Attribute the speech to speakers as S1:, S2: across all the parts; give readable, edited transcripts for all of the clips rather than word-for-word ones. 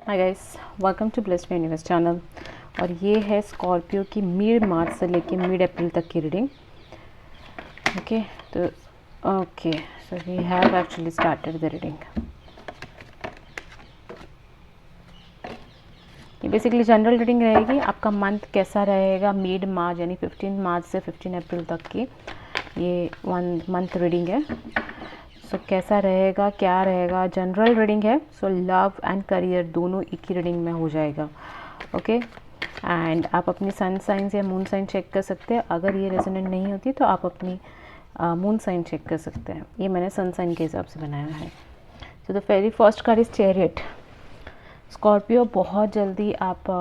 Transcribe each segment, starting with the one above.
S1: Hi guys, welcome to blessed universe channel. और ये है स्कॉर्पियो की मिड मार्च से लेके मिड अप्रैल तक की reading. Okay so we have actually started the reading. ये बेसिकली जनरल रीडिंग रहेगी। आपका मंथ कैसा रहेगा मिड मार्च यानी 15 मार्च से 15 अप्रैल तक की ये 1 मंथ रीडिंग है। सो कैसा रहेगा, क्या रहेगा, जनरल रीडिंग है। सो लव एंड करियर दोनों एक ही रीडिंग में हो जाएगा। ओके एंड आप अपनी सन साइन या मून साइन चेक कर सकते हैं। अगर ये रेजोनेंट नहीं होती तो आप अपनी मून साइन चेक कर सकते हैं। ये मैंने सन साइन के हिसाब से बनाया है। So the very first card is chariot. Scorpio, बहुत जल्दी आप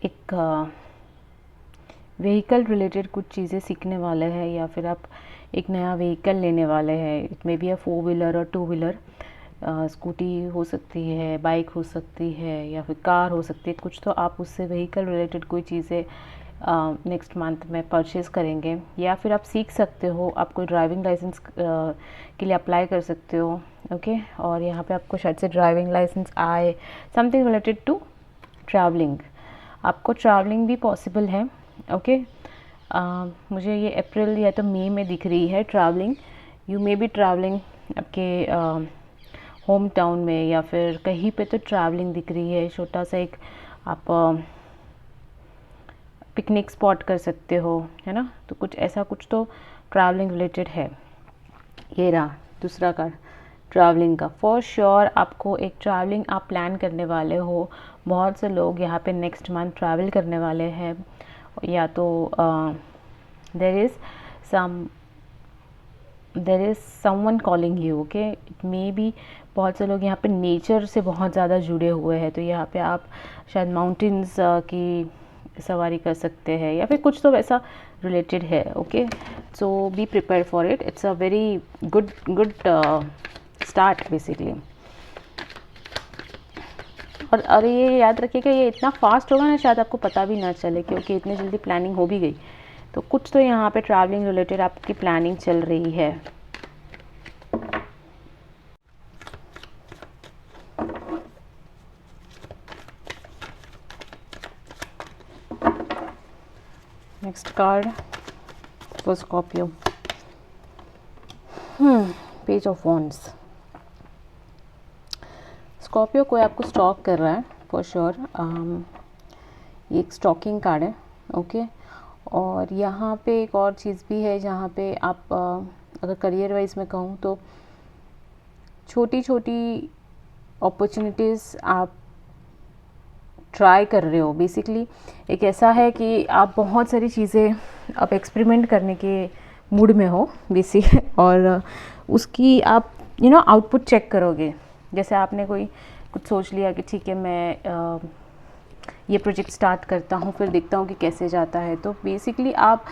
S1: एक व्हीकल रिलेटेड कुछ चीज़ें सीखने वाले हैं या फिर आप एक नया व्हीकल लेने वाले हैं। It may be a 4 wheeler और 2 व्हीलर। स्कूटी हो सकती है, बाइक हो सकती है या फिर कार हो सकती है। कुछ तो आप उससे व्हीकल रिलेटेड कोई चीज़ें नेक्स्ट मंथ में परचेज़ करेंगे या फिर आप सीख सकते हो। आप कोई ड्राइविंग लाइसेंस के लिए अप्लाई कर सकते हो। ओके और यहाँ पे आपको शायद से ड्राइविंग लाइसेंस आए, समथिंग रिलेटेड टू ट्रैवलिंग। आपको ट्रैवलिंग भी पॉसिबल है। ओके मुझे ये अप्रैल या तो मई में दिख रही है travelling. You may be travelling आपके होम टाउन में या फिर कहीं पे तो ट्रैवलिंग दिख रही है। छोटा सा एक आप पिकनिक स्पॉट कर सकते हो, है ना। तो कुछ ऐसा कुछ तो ट्रैवलिंग रिलेटेड है। ये रहा दूसरा कार्ड ट्रैवलिंग का। फॉर श्योर आपको एक ट्रैवलिंग आप प्लान करने वाले हो। बहुत से लोग यहाँ पे नेक्स्ट मंथ ट्रैवल करने वाले हैं। या तो there is someone calling you. Okay it may B बहुत से लोग यहाँ पे नेचर से बहुत ज़्यादा जुड़े हुए हैं। तो यहाँ पे आप शायद माउंटेन्स की सवारी कर सकते हैं या फिर कुछ तो वैसा रिलेटेड है। Okay so be prepare for it. It's a very good start basically. और ये याद रखिएगा, ये इतना फास्ट होगा ना शायद आपको पता भी ना चले क्योंकि इतनी जल्दी प्लानिंग हो भी गई। तो कुछ तो यहाँ पे ट्रैवलिंग रिलेटेड आपकी प्लानिंग चल रही है। Next card for Scorpio, page of wands. Scorpio कोई आपको स्टॉक कर रहा है फॉर श्योर। ये एक स्टॉकिंग कार्ड है। ओके और यहाँ पे एक और चीज़ भी है जहाँ पे आप अगर करियर वाइज में कहूँ तो छोटी छोटी अपॉर्चुनिटीज़ आप ट्राई कर रहे हो। बेसिकली एक ऐसा है कि आप बहुत सारी चीज़ें आप एक्सपेरिमेंट करने के मूड में हो बेसिक और उसकी आप आउटपुट चेक करोगे। जैसे आपने कोई कुछ सोच लिया कि ठीक है मैं ये प्रोजेक्ट स्टार्ट करता हूँ, फिर देखता हूँ कि कैसे जाता है। तो बेसिकली आप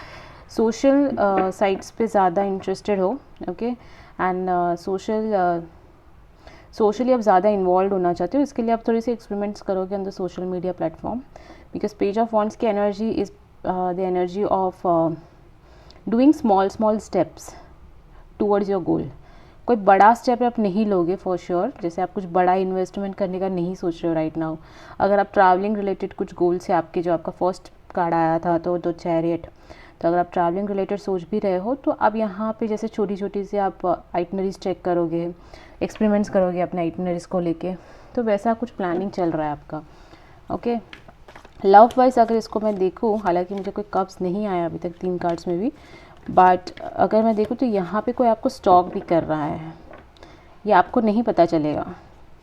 S1: सोशल साइट्स पे ज़्यादा इंटरेस्टेड हो। ओके एंड सोशली आप ज़्यादा इन्वॉल्व होना चाहते हो। इसके लिए आप थोड़ी सी एक्सपेरिमेंट्स करोगे on the social media platform. Because page of wands की energy is the energy of doing small steps towards your goal. कोई बड़ा स्टेप आप नहीं लोगे फॉर श्योर। जैसे आप कुछ बड़ा इन्वेस्टमेंट करने का नहीं सोच रहे हो राइट नाउ। अगर आप ट्रैवलिंग रिलेटेड कुछ गोल्स है आपके, जो आपका फर्स्ट कार्ड आया था तो चैरियट, तो अगर आप ट्रैवलिंग रिलेटेड सोच भी रहे हो तो अब यहाँ पे जैसे छोटी छोटी से आप आइटनरीज चेक करोगे, एक्सपेरिमेंट्स करोगे अपने आइटनरीज को लेके। तो वैसा कुछ प्लानिंग चल रहा है आपका। ओके लव वाइज अगर इसको मैं देखूँ, हालांकि मुझे कोई कप्स नहीं आया अभी तक 3 कार्ड्स में भी, बट अगर मैं देखूँ तो यहाँ पे कोई आपको स्टॉक भी कर रहा है। ये आपको नहीं पता चलेगा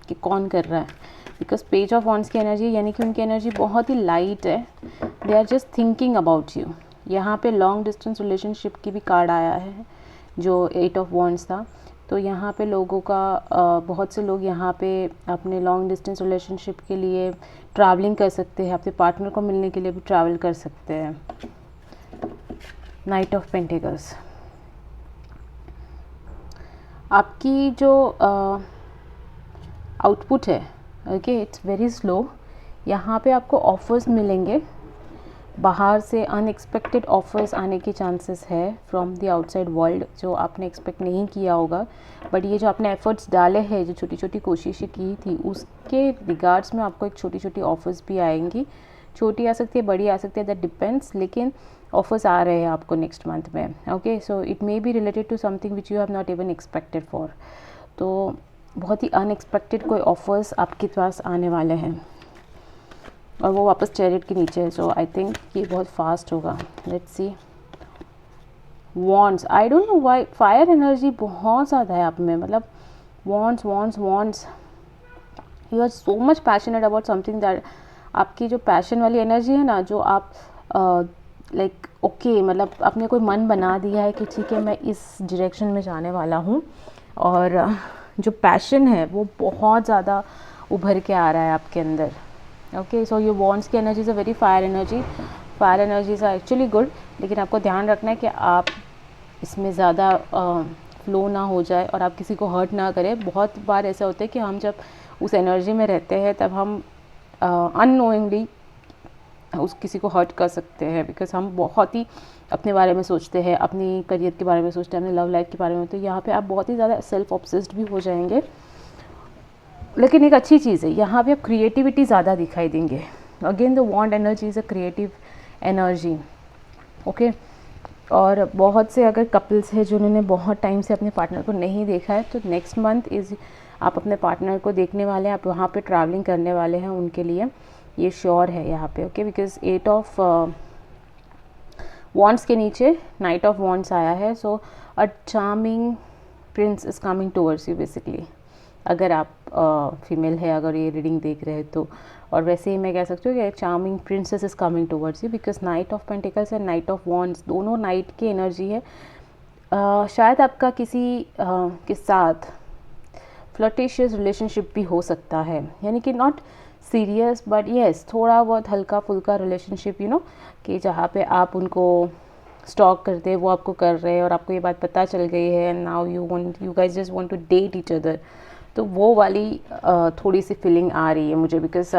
S1: कि कौन कर रहा है। बिकॉज पेज ऑफ वॉन्ड्स की एनर्जी यानी कि उनकी एनर्जी बहुत ही लाइट है। They are just thinking about you. यहाँ पे लॉन्ग डिस्टेंस रिलेशनशिप की भी कार्ड आया है जो 8 ऑफ वॉन्ड्स था। तो यहाँ पे लोगों का बहुत से लोग यहाँ पे अपने लॉन्ग डिस्टेंस रिलेशनशिप के लिए ट्रैवलिंग कर सकते हैं। अपने पार्टनर को मिलने के लिए भी ट्रैवल कर सकते हैं। नाइट ऑफ पेंटिकल्स, आपकी जो आउटपुट है ओके इट्स वेरी स्लो। यहाँ पे आपको ऑफर्स मिलेंगे बाहर से अनएक्सपेक्टेड ऑफर्स आने के चांसेस है फ्रॉम द आउटसाइड वर्ल्ड, जो आपने एक्सपेक्ट नहीं किया होगा। बट ये जो आपने एफर्ट्स डाले हैं, जो छोटी छोटी कोशिशें की थी, उसके रिगार्ड्स में आपको एक छोटी छोटी ऑफर्स भी आएंगी। छोटी आ सकती है, बड़ी आ सकती है, दैट डिपेंड्स, लेकिन ऑफर्स आ रहे हैं आपको नेक्स्ट मंथ में। Okay, so it may be related to something which you have not even expected for. तो बहुत ही अनएक्सपेक्टेड कोई ऑफर्स आपके पास आने वाले हैं, और वो वापस चैरिट के नीचे है। सो आई थिंक ये बहुत फास्ट होगा। Let's see. Wands, I don't know why fire energy बहुत ज़्यादा है आप में, मतलब wands wands wands, you are so much passionate about something that, आपकी जो पैशन वाली एनर्जी है ना, जो आप लाइक ओके, मतलब आपने कोई मन बना दिया है कि ठीक है मैं इस डायरेक्शन में जाने वाला हूँ, और जो पैशन है वो बहुत ज़्यादा उभर के आ रहा है आपके अंदर। ओके, सो योर वॉन्ड्स की energy is a very fire energy. Fire energies are actually good, लेकिन आपको ध्यान रखना है कि आप इसमें ज़्यादा फ्लो ना हो जाए और आप किसी को हर्ट ना करें। बहुत बार ऐसा होता है कि हम जब उस एनर्जी में रहते हैं तब हम अननोइंगली उस किसी को हर्ट कर सकते हैं, बिकॉज हम बहुत ही अपने बारे में सोचते हैं, अपनी करियर के बारे में सोचते हैं, अपने लव लाइफ के बारे में। तो यहाँ पे आप बहुत ही ज़्यादा सेल्फ ऑब्सेस्ड भी हो जाएंगे, लेकिन एक अच्छी चीज़ है, यहाँ पे आप क्रिएटिविटी ज़्यादा दिखाई देंगे। Again the wand energy is a creative energy. Okay, और बहुत से अगर कपल्स हैं जिन्होंने बहुत टाइम से अपने पार्टनर को नहीं देखा है, तो नेक्स्ट मंथ इज़ आप अपने पार्टनर को देखने वाले हैं, आप वहाँ पे ट्रैवलिंग करने वाले हैं उनके लिए, ये श्योर है यहाँ पे। ओके, बिकॉज 8 ऑफ वॉन्ड्स के नीचे नाइट ऑफ वॉन्ड्स आया है। So a charming prince is coming towards you basically, अगर आप फीमेल है, अगर ये रीडिंग देख रहे हैं तो। और वैसे ही मैं कह सकती हूँ कि charming princess is coming towards you, because night of pentacles and night of wands दोनों नाइट की एनर्जी है। शायद आपका किसी के साथ फ्लर्टेशियस रिलेशनशिप भी हो सकता है, यानी कि नॉट सीरियस बट येस थोड़ा बहुत हल्का फुल्का रिलेशनशिप, यू नो, कि जहाँ पे आप उनको स्टॉक करते हैं, वो आपको कर रहे हैं और आपको ये बात पता चल गई है, and now you guys just want to date each other. तो वो वाली थोड़ी सी फीलिंग आ रही है मुझे, बिकॉज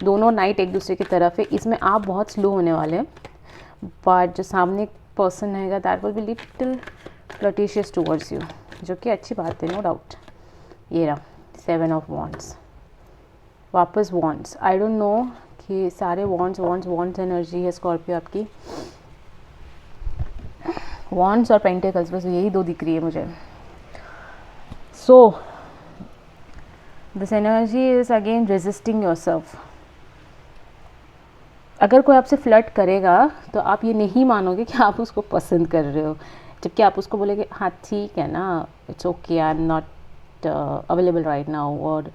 S1: दोनों नाइट एक दूसरे की तरफ है। इसमें आप बहुत स्लो होने वाले हैं, बट जो सामने पर्सन रहेगा that will be little flirtatious towards you, जो कि अच्छी बात है, नो डाउट। ये रहा 7 ऑफ वॉन्ड्स, वापस वॉन्ड्स। आई डोंट नो कि सारे वॉन्ड्स वॉन्ड्स वॉन्ड्स एनर्जी है स्कॉर्पियो आपकी, वॉन्ड्स और पेंटिकल्स, बस यही दो दिख रही है मुझे। So this energy is again resisting yourself. अगर कोई आपसे फ्लर्ट करेगा तो आप ये नहीं मानोगे कि आप उसको पसंद कर रहे हो, जबकि आप उसको बोलेगे हाँ ठीक है ना, it's okay, I am not available right now, और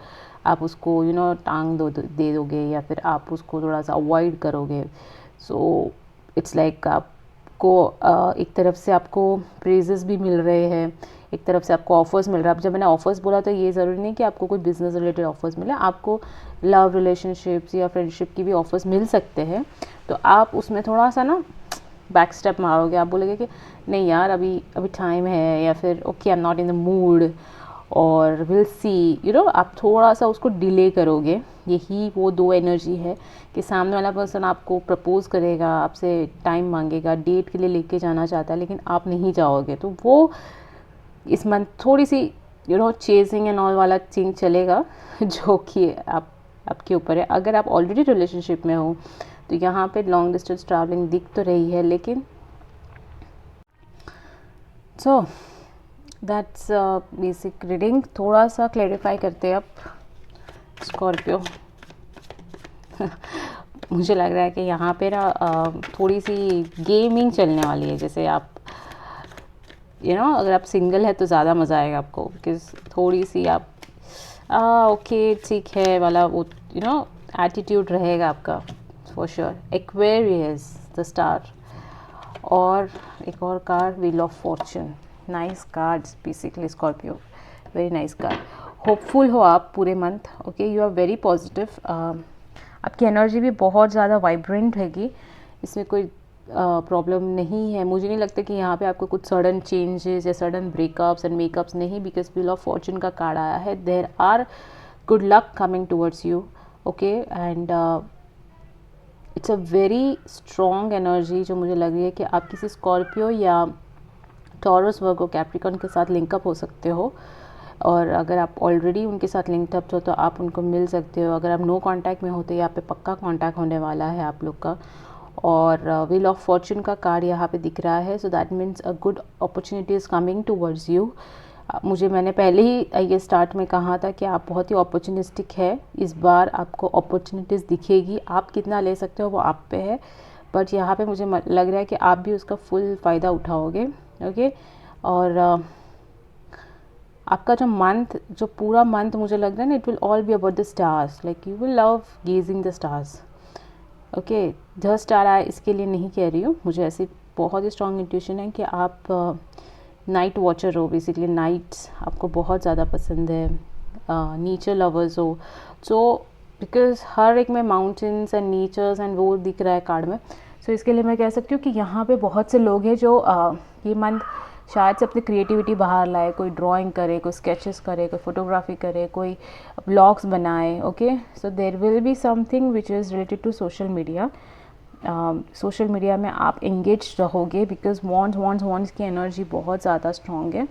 S1: आप उसको यू नो टांग दे दोगे, या फिर आप उसको थोड़ा सा अवॉइड करोगे। सो इट्स लाइक आपको एक तरफ से आपको प्रेजेस भी मिल रहे हैं, एक तरफ से आपको ऑफर्स मिल रहा है। अब जब मैंने ऑफर्स बोला तो ये ज़रूरी नहीं कि आपको कोई बिजनेस रिलेटेड ऑफर्स मिले, आपको लव रिलेशनशिप्स या फ्रेंडशिप की भी ऑफर्स मिल सकते हैं। तो आप उसमें थोड़ा सा ना बैक स्टेप मारोगे, आप बोलोगे कि नहीं यार अभी टाइम है, या फिर okay I am not in the mood, और विल सी, यू नो, आप थोड़ा सा उसको डिले करोगे। यही वो दो एनर्जी है कि सामने वाला पर्सन आपको प्रपोज करेगा, आपसे टाइम मांगेगा, डेट के लिए लेके जाना चाहता है, लेकिन आप नहीं जाओगे। तो वो इस मंथ थोड़ी सी you know chasing and all वाला सीन चलेगा, जो कि आपके ऊपर है। अगर आप ऑलरेडी रिलेशनशिप में हो तो यहाँ पे लॉन्ग डिस्टेंस ट्रैवलिंग दिख तो रही है, लेकिन सो दैट्स बेसिक रीडिंग। थोड़ा सा क्लैरिफाई करते हैं अब स्कॉर्पियो। मुझे लग रहा है कि यहाँ पे ना थोड़ी सी गेमिंग चलने वाली है, जैसे आप यू नो अगर आप सिंगल है तो ज़्यादा मज़ा आएगा आपको, बिकॉज थोड़ी सी आप ओके ठीक है वाला वो यू नो एटीट्यूड रहेगा आपका for sure. Aquarius the star, और एक और card wheel of fortune. Nice cards basically Scorpio, very nice card. Hopeful हो आप पूरे month, okay, you are very positive. आपकी एनर्जी भी बहुत ज़्यादा वाइब्रेंट रहेगी, इसमें कोई प्रॉब्लम नहीं है। मुझे नहीं लगता कि यहाँ पे आपको कुछ सडन चेंजेस या सडन ब्रेकअप्स एंड मेकअप्स नहीं, बिकॉज व्हील ऑफ फॉर्चून का कार्ड आया है। There are good luck coming towards you, okay, and it's a very strong energy जो मुझे लग रही है कि आप किसी स्कॉर्पियो या टॉरस, वर्गो, कैप्रिकॉर्न के साथ लिंकअप हो सकते हो। और अगर आप ऑलरेडी उनके साथ लिंकअप हो तो आप उनको मिल सकते हो। अगर आप नो कांटेक्ट में हो तो यहाँ पे पक्का कांटेक्ट होने वाला है आप लोग का। और व्हील ऑफ फॉर्चून का कार्ड यहाँ पे दिख रहा है, so that means a good opportunity is coming towards you. मैंने पहले ही ये स्टार्ट में कहा था कि आप बहुत ही अपॉर्चुनिस्टिक है। इस बार आपको अपॉर्चुनिटीज़ दिखेगी, आप कितना ले सकते हो वो आप पे है, बट यहाँ पे मुझे लग रहा है कि आप भी उसका फुल फ़ायदा उठाओगे। ओके, और आपका जो पूरा मंथ मुझे लग रहा है ना, it will all be about the stars, like you will love gazing the stars. Okay, the star आए इसके लिए नहीं कह रही हूँ, मुझे ऐसी बहुत ही स्ट्रॉन्ग इंट्यूशन है कि आप नाइट वॉचर हो, बेसिकली नाइट्स आपको बहुत ज़्यादा पसंद है, नेचर लवर्स हो। सो बिकॉज हर एक में माउंटेन्स एंड नेचर्स एंड वो दिख रहा है कार्ड में, सो इसके लिए मैं कह सकती हूँ कि यहाँ पे बहुत से लोग हैं जो ये मंथ शायद से अपनी क्रिएटिविटी बाहर लाए, कोई ड्राइंग करे, कोई स्केचेस करे, कोई फोटोग्राफी करे, कोई ब्लॉग्स बनाए। Okay, so there will be something which is related to social media. Social media में आप एंगेज रहोगे बिकॉज वॉन्ड्स की एनर्जी बहुत ज़्यादा स्ट्रॉन्ग है।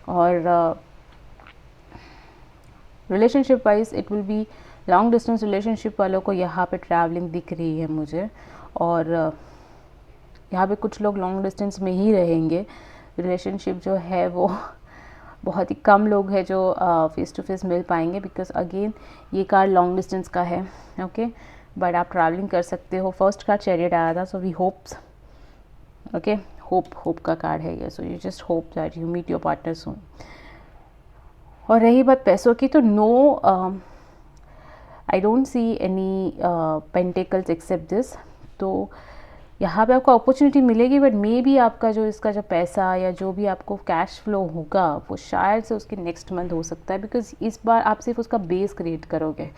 S1: और relationship wise it will be long distance relationship वालों को यहाँ पे ट्रैवलिंग दिख रही है मुझे। और यहाँ पे कुछ लोग लॉन्ग डिस्टेंस में ही रहेंगे। रिलेशनशिप जो है वो बहुत ही कम लोग हैं जो फेस टू फेस मिल पाएंगे, बिकॉज अगेन ये कार्ड लॉन्ग डिस्टेंस का है। ओके, बट आप ट्रैवलिंग कर सकते हो। फर्स्ट कार्ड चैरियट आया था, so we hopes. Okay, hope का कार्ड है ये, so you just hope that you meet your partner soon. और रही बात पैसों की, तो no, I don't see any pentacles except this. तो यहाँ पे आपको अपॉर्चुनिटी मिलेगी, बट मे बी आपका इसका जो पैसा या जो भी आपको कैश फ्लो होगा वो शायद से उसके नेक्स्ट मंथ हो सकता है, बिकॉज इस बार आप सिर्फ उसका बेस क्रिएट करोगे।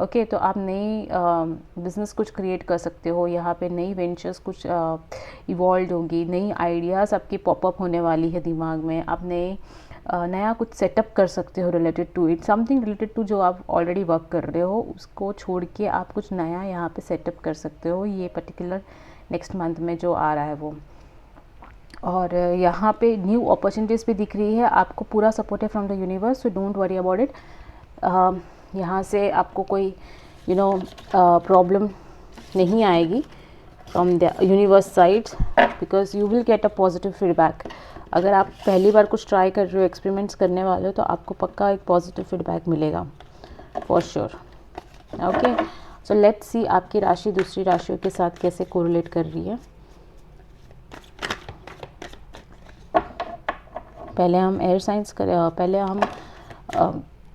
S1: ओके, तो आप नई बिजनेस कुछ क्रिएट कर सकते हो, यहाँ पे नई वेंचर्स कुछ इवॉल्व होगी, नई आइडियाज़ आपकी पॉपअप होने वाली है दिमाग में। आप नया कुछ सेटअप कर सकते हो related to it, something related to जो आप ऑलरेडी वर्क कर रहे हो उसको छोड़ के आप कुछ नया यहाँ पे सेटअप कर सकते हो, ये पर्टिकुलर नेक्स्ट मंथ में जो आ रहा है वो। और यहाँ पे न्यू अपॉर्चुनिटीज़ भी दिख रही है, आपको पूरा सपोर्ट है from the universe, so don't worry about it. यहाँ से आपको कोई प्रॉब्लम नहीं आएगी from the universe side, because you will get a positive feedback. अगर आप पहली बार कुछ ट्राई कर रहे हो, एक्सपेरिमेंट्स करने वाले हो, तो आपको पक्का एक पॉजिटिव फीडबैक मिलेगा for sure. Okay, so let's see आपकी राशि दूसरी राशियों के साथ कैसे कोरिलेट कर रही है। पहले हम एयर साइंस पहले हम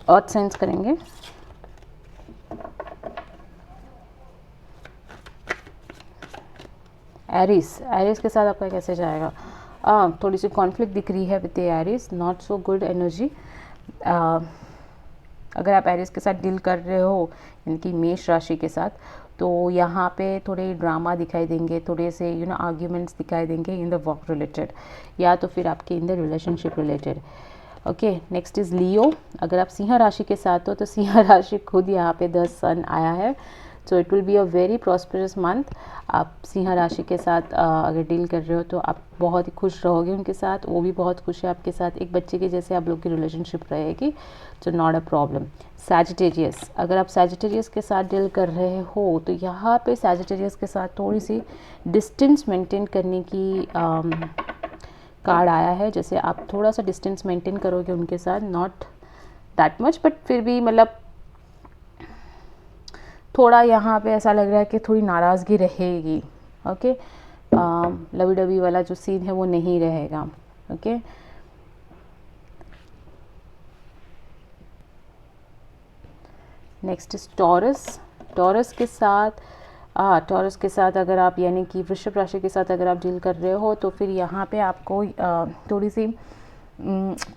S1: अर्थ साइंस करेंगे। एरिस के साथ आपका कैसे जाएगा? थोड़ी सी कॉन्फ्लिक्ट दिख रही है with Aries, not so good energy. अगर आप एरिस के साथ डील कर रहे हो, इनकी मेष राशि के साथ, तो यहाँ पे थोड़े ड्रामा दिखाई देंगे, थोड़े से आर्ग्यूमेंट्स दिखाई देंगे इन द वर्क रिलेटेड, या तो फिर आपके in the relationship related. Okay, next is लियो। अगर आप सिंह राशि के साथ हो तो सिंह राशि खुद यहाँ पे 10 सन आया है, so it will be a very prosperous month. आप सिंह राशि के साथ अगर डील कर रहे हो तो आप बहुत ही खुश रहोगे उनके साथ, वो भी बहुत खुश है आपके साथ, एक बच्चे के जैसे आप लोग की रिलेशनशिप रहेगी, तो नॉट अ प्रॉब्लम। सैजिटेरियस, अगर आप सैजिटेरियस के साथ डील कर रहे हो तो यहाँ पे सैजिटेरियस के साथ थोड़ी सी डिस्टेंस मेंटेन करने की कार्ड आया है, जैसे आप थोड़ा सा डिस्टेंस मेंटेन करोगे उनके साथ, नॉट दैट मच, बट फिर भी मतलब थोड़ा यहाँ पे ऐसा लग रहा है कि थोड़ी नाराज़गी रहेगी। ओके, लवी डबी वाला जो सीन है वो नहीं रहेगा। Okay, next is taurus. Taurus के साथ अगर आप यानी कि वृषभ राशि के साथ अगर आप डील कर रहे हो तो फिर यहाँ पे आपको थोड़ी सी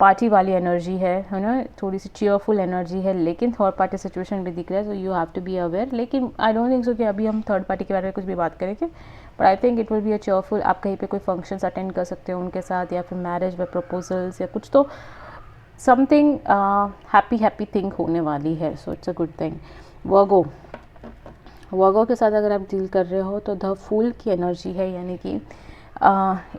S1: पार्टी वाली एनर्जी है ना, थोड़ी सी चीयरफुल एनर्जी है, लेकिन थर्ड पार्टी सिचुएशन भी दिख रहा है, so you have to be aware. लेकिन आई डोंट थिंक सो कि अभी हम थर्ड पार्टी के बारे में कुछ भी बात करेंगे, but I think it will be a cheerful. आप कहीं पे कोई फंक्शंस अटेंड कर सकते हो उनके साथ, या फिर मैरिज व प्रपोजल्स या कुछ, तो समथिंग हैप्पी थिंग होने वाली है, so it's a good thing. Virgo Virgo के साथ अगर आप डील कर रहे हो तो द फूल की एनर्जी है, यानी कि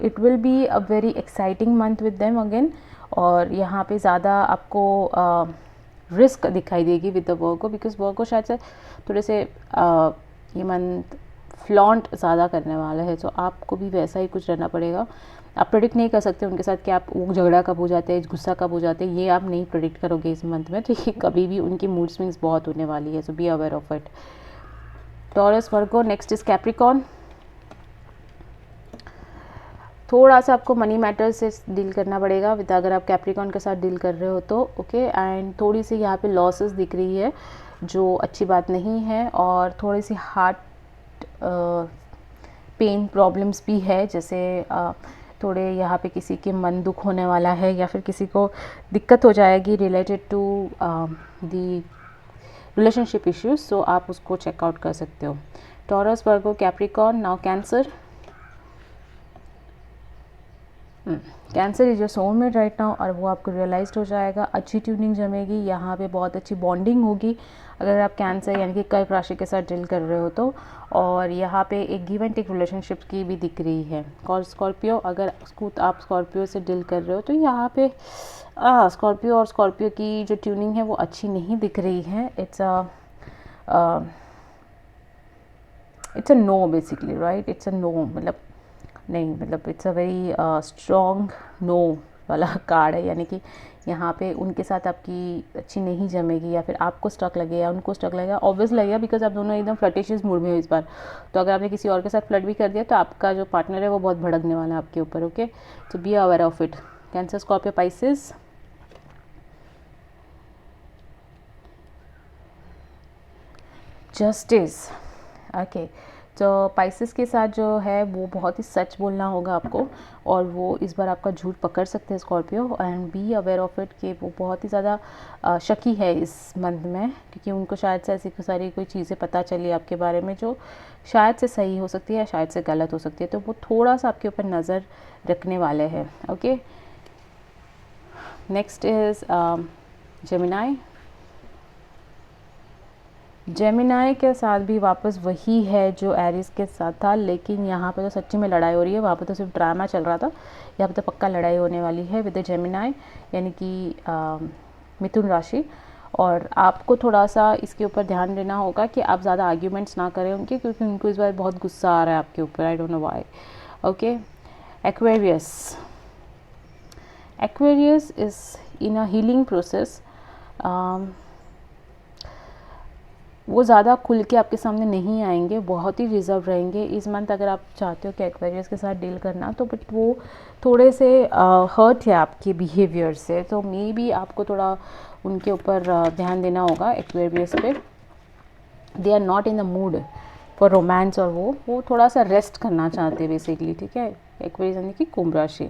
S1: it will be a very exciting month with them again. और यहाँ पे ज़्यादा आपको रिस्क दिखाई देगी विद द वर्गो, बिकॉज वर्गो शायद से थोड़े से ये मंथ फ्लॉन्ट ज़्यादा करने वाला है, तो आपको भी वैसा ही कुछ रहना पड़ेगा। आप प्रेडिक्ट नहीं कर सकते उनके साथ कि आप वो झगड़ा कब हो जाते हैं, गुस्सा कब हो जाते हैं, ये आप नहीं प्रेडिक्ट करोगे इस मंथ में। तो ये कभी भी उनकी मूड स्विंग्स बहुत होने वाली है, so be aware of it. Taurus, Virgo, next is Capricorn. थोड़ा सा आपको मनी मैटर्स से डील करना पड़ेगा विद, अगर आप कैप्रिकॉर्न के साथ डील कर रहे हो तो ओके। एंड थोड़ी सी यहाँ पे लॉसेस दिख रही है जो अच्छी बात नहीं है, और थोड़ी सी हार्ट पेन प्रॉब्लम्स भी है, जैसे थोड़े यहाँ पे किसी के मन दुख होने वाला है, या फिर किसी को दिक्कत हो जाएगी related to the relationship issues, so आप उसको चेकआउट कर सकते हो। Taurus, Virgo, Capricorn. Now Cancer. Cancer is your soulmate right now, और वो आपको रियलाइज्ड हो जाएगा। अच्छी ट्यूनिंग जमेगी, यहाँ पे बहुत अच्छी बॉन्डिंग होगी अगर आप कैंसर यानी कि कर्क राशि के साथ डील कर रहे हो तो। और यहाँ पे एक गिव एंड टेक रिलेशनशिप की भी दिख रही है। और स्कॉर्पियो, अगर आप स्कॉर्पियो से डील कर रहे हो तो यहाँ पे स्कॉर्पियो और स्कॉर्पियो की जो ट्यूनिंग है वो अच्छी नहीं दिख रही है। It's a no basically, right. It's a no, मतलब नहीं, मतलब it's a very strong no वाला कार्ड है, यानी कि यहाँ पे उनके साथ आपकी अच्छी नहीं जमेगी, या फिर आपको स्टक लगेगा, उनको स्टक लगेगा, ऑब्वियस लगेगा, बिकॉज आप दोनों एकदम फ्लर्टिशियस मूड में हो इस बार। तो अगर आपने किसी और के साथ फ्लर्ट भी कर दिया तो आपका जो पार्टनर है वो बहुत भड़कने वाला है आपके ऊपर, ओके। तो B aware of it. Cancer, Scorpio, Pisces. Justice, okay. तो पाइसेस के साथ जो है वो बहुत ही सच बोलना होगा आपको, और वो इस बार आपका झूठ पकड़ सकते हैं Scorpio. And B aware of it कि वो बहुत ही ज़्यादा शकी है इस मंथ में, क्योंकि उनको शायद से ऐसी सारी कोई चीज़ें पता चली आपके बारे में जो शायद से सही हो सकती है या शायद से गलत हो सकती है, तो वो थोड़ा सा आपके ऊपर नज़र रखने वाले हैं, okay. Next is Gemini. Gemini के साथ भी वापस वही है जो एरिस के साथ था, लेकिन यहाँ पे तो सच्ची में लड़ाई हो रही है, वहाँ पे तो सिर्फ ड्रामा चल रहा था, यहाँ पे तो पक्का लड़ाई होने वाली है विद द जेमिनाई, यानी कि मिथुन राशि। और आपको थोड़ा सा इसके ऊपर ध्यान देना होगा कि आप ज़्यादा आर्ग्यूमेंट्स ना करें उनके, क्योंकि उनको इस बार बहुत गुस्सा आ रहा है आपके ऊपर, आई don't know why, okay. Aquarius, Aquarius is in a healing process. वो ज़्यादा खुल के आपके सामने नहीं आएंगे, बहुत ही रिजर्व रहेंगे इस मंथ। अगर आप चाहते हो कि एक्वेरियस के साथ डील करना तो बट वो थोड़े से हर्ट है आपके बिहेवियर से, तो मे बी आपको थोड़ा उनके ऊपर ध्यान देना होगा एक्वेरियस पे। They are not in the mood for romance, और वो थोड़ा सा रेस्ट करना चाहते हैं बेसिकली, ठीक है। एक्वेरियस यानी कि कुंभ राशि।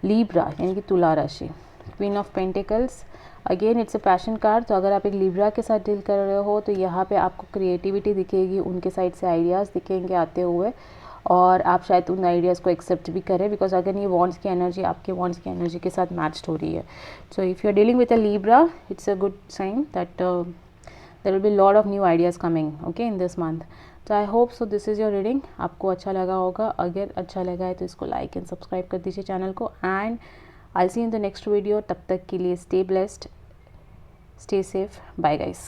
S1: लीब्रा यानी कि तुला राशि। Queen of pentacles, again it's a passion card. तो अगर आप एक लिब्रा के साथ डील कर रहे हो तो यहाँ पे आपको क्रिएटिविटी दिखेगी, उनके साइड से आइडियाज़ दिखेंगे आते हुए, और आप शायद उन आइडियाज़ को एक्सेप्ट भी करें, बिकॉज अगर ये वॉन्ड्स की एनर्जी आपके वॉन्ड्स की एनर्जी के साथ मैच्ड हो रही है। So if you are dealing with a Libra, it's a good sign that there will be lot of new ideas coming okay in this month. तो I hope so this is your reading, आपको अच्छा लगा होगा। अगर अच्छा लगा है तो इसको लाइक एंड सब्सक्राइब कर दीजिए चैनल को, and I see in the next video. तब तक के लिए stay blessed, stay safe, bye guys।